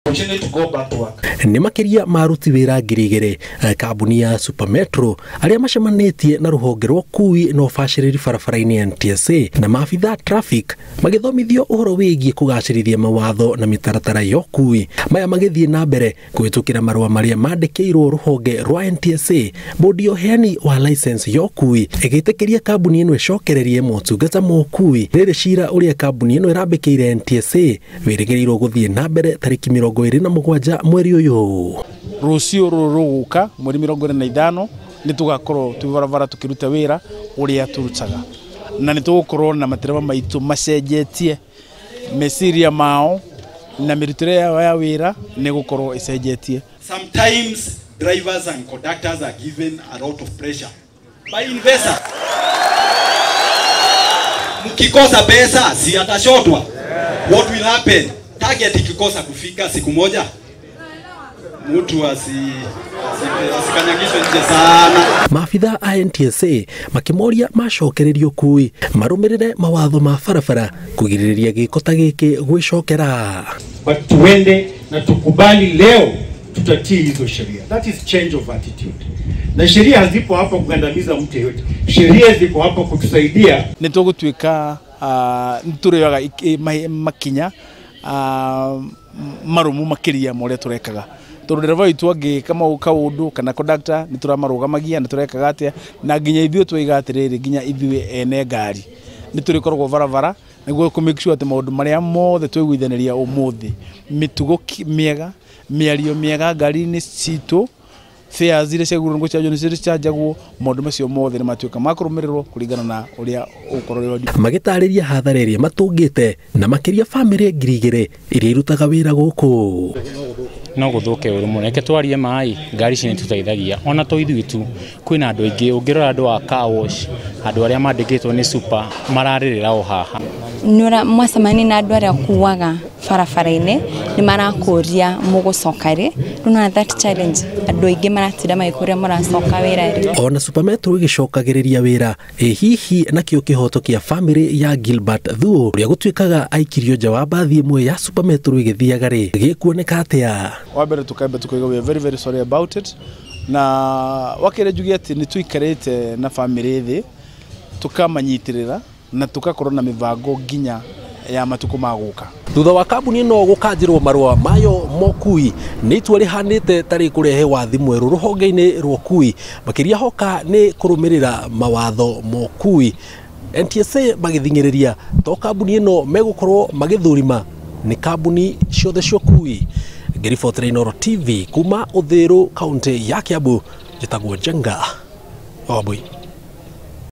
Nĩ makiria maruti wĩra ngirigere kambuni ya Supermetro arĩa macemanĩtie na rũhonge rwa ũkui na ũbacĩrĩri barabara-inĩ NTSA na maabitha traffic magĩthomithio ũhoro wĩgiĩ kũgacĩrithia mawatho na mĩtaratara ya ũkui. Maya magĩthiĩ na mbere kũhĩtũkĩra marũa marĩa mandĩkĩirwo rũhonge rwa NTSA. Bodi ya ũheani wa license ya ũkui ĩgĩtĩkĩria kambuni ĩno ĩcokererie motungata ma ũkui. Rĩrĩ cira ũrĩa kambuni ĩno ĩrambĩkĩire NTSA wĩrĩgĩrĩirwo gũthiĩ na mbere tarĩki 27 mweri ũyũ. Rũciũ rũgũka mweri 25 nĩ tugakorwo tũbarabara tũkĩruta wĩra ũrĩa turutaga, na nĩ tũgũkorwo na matereba maitũ macenjetie meciria mao na mĩrutĩre yao ya wĩra nĩ gũkorwo icenjetie. Sometimes drivers and conductors are given a lot of pressure by investors. Mkikosa pesa si atashotwa. What will happen? Target ikikosa kufika siku moja mtu asikanyagishwe nje sana. Maabitha a NTSA makimoria macokererio kui marũmĩrĩre mawatho ma barabara kũgirĩrĩria gĩko ta gĩkĩ gwĩcokera. But tuende na tukubali leo tutatii hizo sheria. That is change of attitude. Na sheria hazipo hapa kugandamiza mtu yeyote. Sheria ziko hapa kutusaidia. Nĩ tũgũtuĩka nĩtũrĩoyaga makinya marumu makiria moria turekaga. Tondũ ndereva witũ angĩ kama kaũndũ kana conductor nĩ tũramarũgamagia nĩ turekaga atia na nginya ithuĩ tũiga atĩrĩrĩ nginya ithuĩ ene ngari nĩ tũrĩkoragwo barabara nĩguo ku make sure atĩ maũndũ marĩa mothe twĩguithanĩria ũmũthĩ mĩtugo mĩega mĩario mĩega ngari-inĩ citũ fares iria ciagũrwo nĩ gũcanjwo nĩ cicanjagwo maũndũ macio mothe nĩ matuĩka makũrũmĩrĩrwo kũringana na ũrĩa ũkorwo magĩtarĩria hathara ĩrĩa matũngĩte na makĩria bamĩrĩ ngirigĩre iria irutaga wĩra gũkũ. No gũthũke ũrũ mũno reke twarie maĩ ngari ici nĩ tũteithagia ona to ithuĩ tu kwĩna andũ aingĩ ũngĩrora andũ a car wash andũ arĩa mandĩkĩtwo nĩ super mararĩrĩra o haha. Nura mwacemani na andũ arĩa kuaga barabara-inĩ nĩ marakũria mũgũcoka rĩ rũna that challenge andũ aingĩ maratira magĩkũria mũracoka wĩra rĩ. Ona Supermetro ĩgĩcokagĩrĩria wĩra hihi nakĩo kĩhoto kĩa bamĩrĩ ya Gilbert Thuo ũrĩa gũtuĩkaga aikirio nja wa mbathi ĩmwe ya Supermetro ĩgĩthiaga rĩ gĩkuoneka atĩa. Wambere tukaiga we are very very sorry about it na wakere njugi ati ni tuikarite na family thĩ tukamanyitirira na tukakorwo na mivango nginya ya matuko maguka. Thutha wa kambuni ĩno gũkanjĩrwo marũa mayo mokui nĩ itua rĩhanĩte tarĩ kũrehe wathi mwerũ rũhonge-inĩ rwa ũkui makĩria hoka nĩ kũrũmĩrĩra mawatho mokui. NTSA magĩthing'ĩrĩria to kambuni ĩno megũkorwo magĩthũrima nĩ kambuni ciothe cia ũkui. Ngĩribotera Inooro TV kuma Ũthĩĩro kaunti ya Kiambu njĩtagwo Njenga Wambui.